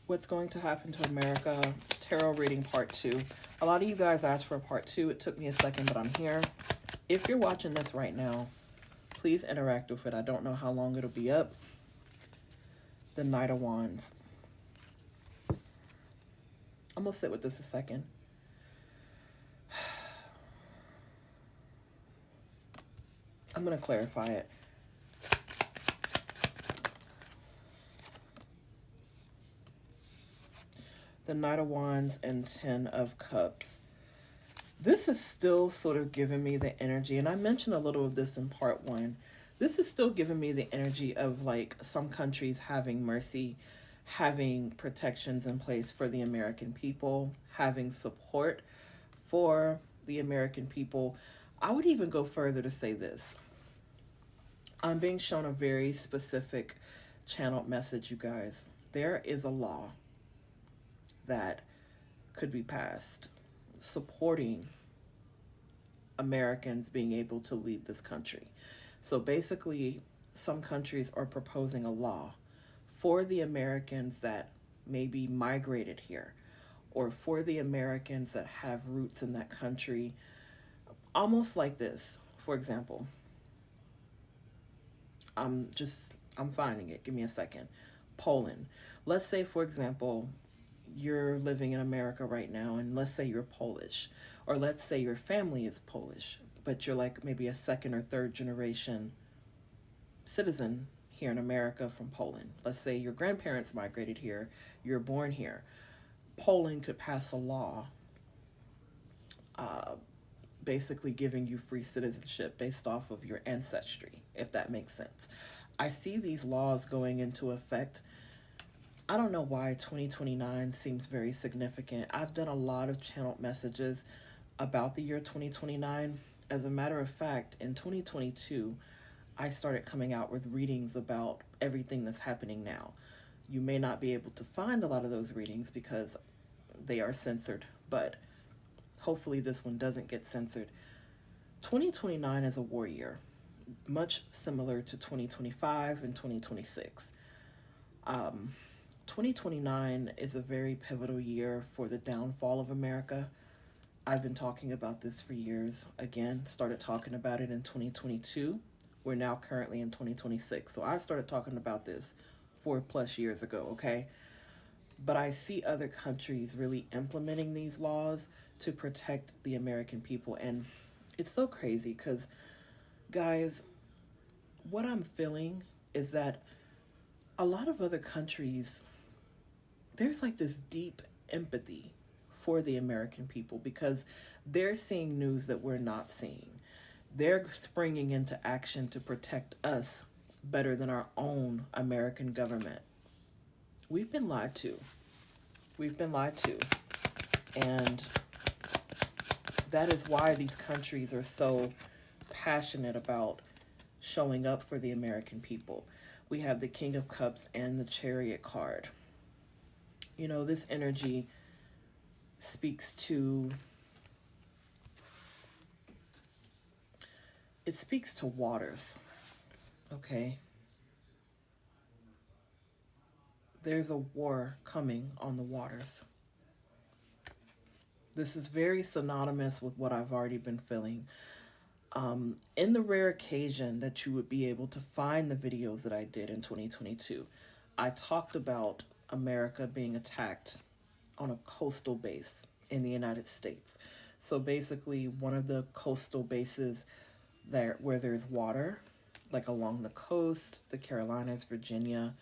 What's going to happen to America? Tarot reading part two. A lot of you guys asked for a part two. It took me a second, but I'm here. If you're watching this right now, please interact with it. I don't know how long it'll be up. The Knight of Wands. I'm going to sit with this a second. I'm going to clarify it. The Knight of Wands and Ten of Cups. This is still sort of giving me the energy, and I mentioned a little of this in part one. This is still giving me the energy of like some countries having mercy, having protections in place for the American people, having support for the American people. I would even go further to say this. I'm being shown a very specific channeled message, you guys. There is a law that could be passed supporting Americans being able to leave this country. So basically, some countries are proposing a law for the Americans that maybe migrated here, or for the Americans that have roots in that country. Almost like this. For example, I'm finding it. Give me a second. Poland. Let's say, for example, you're living in America right now, and let's say you're Polish, or let's say your family is Polish, but you're like maybe a second or third generation citizen here in America from Poland. Let's say your grandparents migrated here, you're born here. Poland could pass a law uh, basically giving you free citizenship based off of your ancestry, if that makes sense. I see these laws going into effect. I don't know why 2029 seems very significant. I've done a lot of channeled messages about the year 2029. As a matter of fact, in 2022, I started coming out with readings about everything that's happening now. You may not be able to find a lot of those readings because they are censored, but hopefully this one doesn't get censored. 2029 is a war year, much similar to 2025 and 2026. 2029 is a very pivotal year for the downfall of America. I've been talking about this for years. Again, started talking about it in 2022. We're now currently in 2026. So I started talking about this 4+ years ago, okay? But I see other countries really implementing these laws to protect the American people. And it's so crazy because, guys, what I'm feeling is that a lot of other countries, there's like this deep empathy for the American people because they're seeing news that we're not seeing. They're springing into action to protect us better than our own American government. We've been lied to. We've been lied to. And that is why these countries are so passionate about showing up for the American people. We have the King of Cups and the Chariot card. You know, this energy speaks to, it speaks to waters, okay? There's a war coming on the waters. This is very synonymous with what I've already been feeling. In the rare occasion that you would be able to find the videos that I did in 2022, I talked about America being attacked on a coastal base in the United States. So basically, one of the coastal bases there where there's water, like along the coast, the Carolinas, Virginia,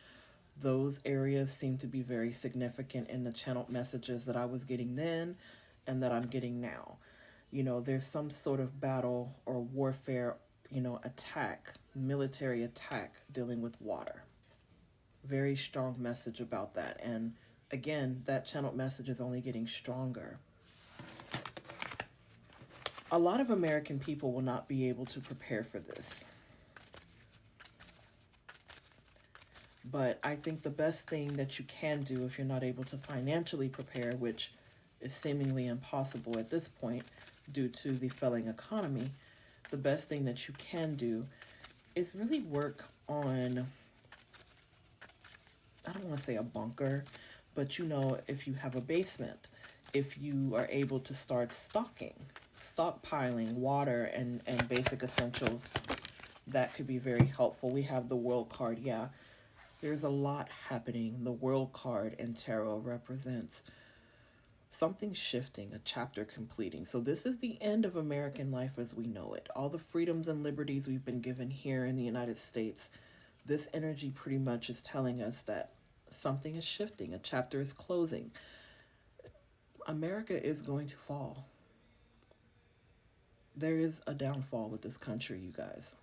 those areas seem to be very significant in the channeled messages that I was getting then and that I'm getting now. You know, there's some sort of battle or warfare, you know, attack, military attack dealing with water. Very strong message about that. And again, that channeled message is only getting stronger. A lot of American people will not be able to prepare for this. But I think the best thing that you can do if you're not able to financially prepare, which is seemingly impossible at this point due to the failing economy, the best thing that you can do is really work on, I don't want to say a bunker, But you know, if you have a basement, if you are able to start stockpiling water and basic essentials, that could be very helpful. We have the world card. Yeah, there's a lot happening. The world card in tarot represents something shifting, a chapter completing. So this is the end of American life as we know it. All the freedoms and liberties we've been given here in the United States, this energy pretty much is telling us that something is shifting, a chapter is closing. America is going to fall. There is a downfall with this country, you guys.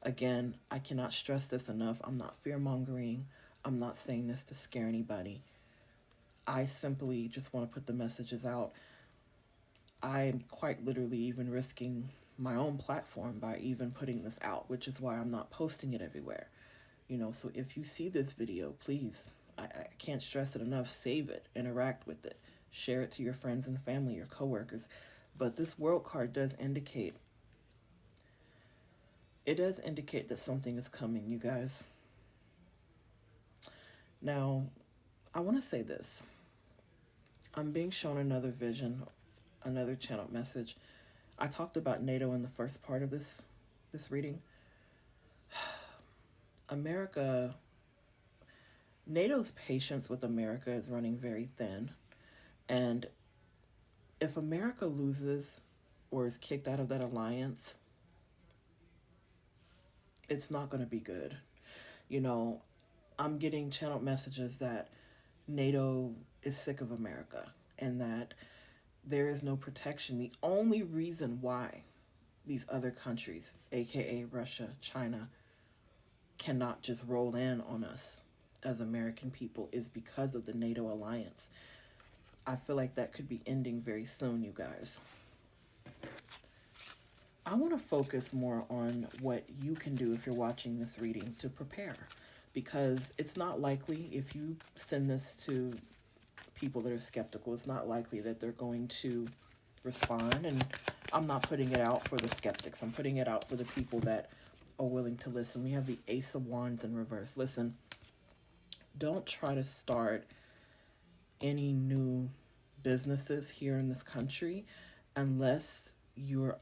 Again, I cannot stress this enough. I'm not fear mongering. I'm not saying this to scare anybody. I simply just want to put the messages out. I'm quite literally even risking my own platform by even putting this out, which is why I'm not posting it everywhere. You know, so if you see this video, please, I can't stress it enough, save it, interact with it, share it to your friends and family, your coworkers. But this world card does indicate, it does indicate that something is coming, you guys. Now, I want to say this. I'm being shown another vision, another channel message. I talked about NATO in the first part of this reading. America, NATO's patience with America is running very thin. And if America loses or is kicked out of that alliance, it's not going to be good. You know, I'm getting channeled messages that NATO is sick of America and that there is no protection. The only reason why these other countries, aka Russia, China, cannot just roll in on us as American people is because of the NATO alliance. I feel like that could be ending very soon, you guys. I want to focus more on what you can do if you're watching this reading to prepare, because it's not likely, if you send this to people that are skeptical, it's not likely that they're going to respond. And I'm not putting it out for the skeptics. I'm putting it out for the people that are willing to listen. We have the Ace of Wands in reverse. Listen, don't try to start any new businesses here in this country unless you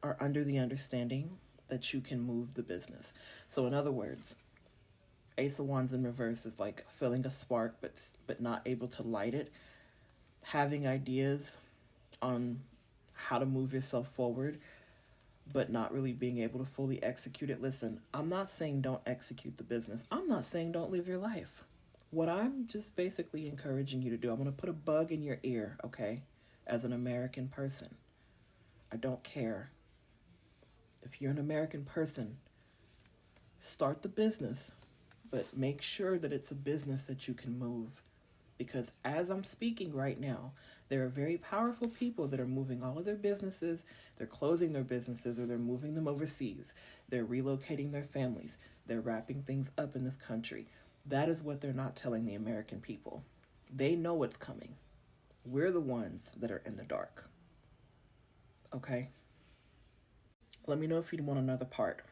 are under the understanding that you can move the business. So in other words, Ace of Wands in reverse is like feeling a spark but not able to light it, having ideas on how to move yourself forward but not really being able to fully execute it. Listen, I'm not saying don't execute the business. I'm not saying don't live your life. What I'm just basically encouraging you to do, I'm going to put a bug in your ear, okay, as an American person. I don't care. If you're an American person, start the business, but make sure that it's a business that you can move. Because as I'm speaking right now, there are very powerful people that are moving all of their businesses, they're closing their businesses, or they're moving them overseas. They're relocating their families. They're wrapping things up in this country. That is what they're not telling the American people. They know what's coming. We're the ones that are in the dark. Okay? Let me know if you want another part.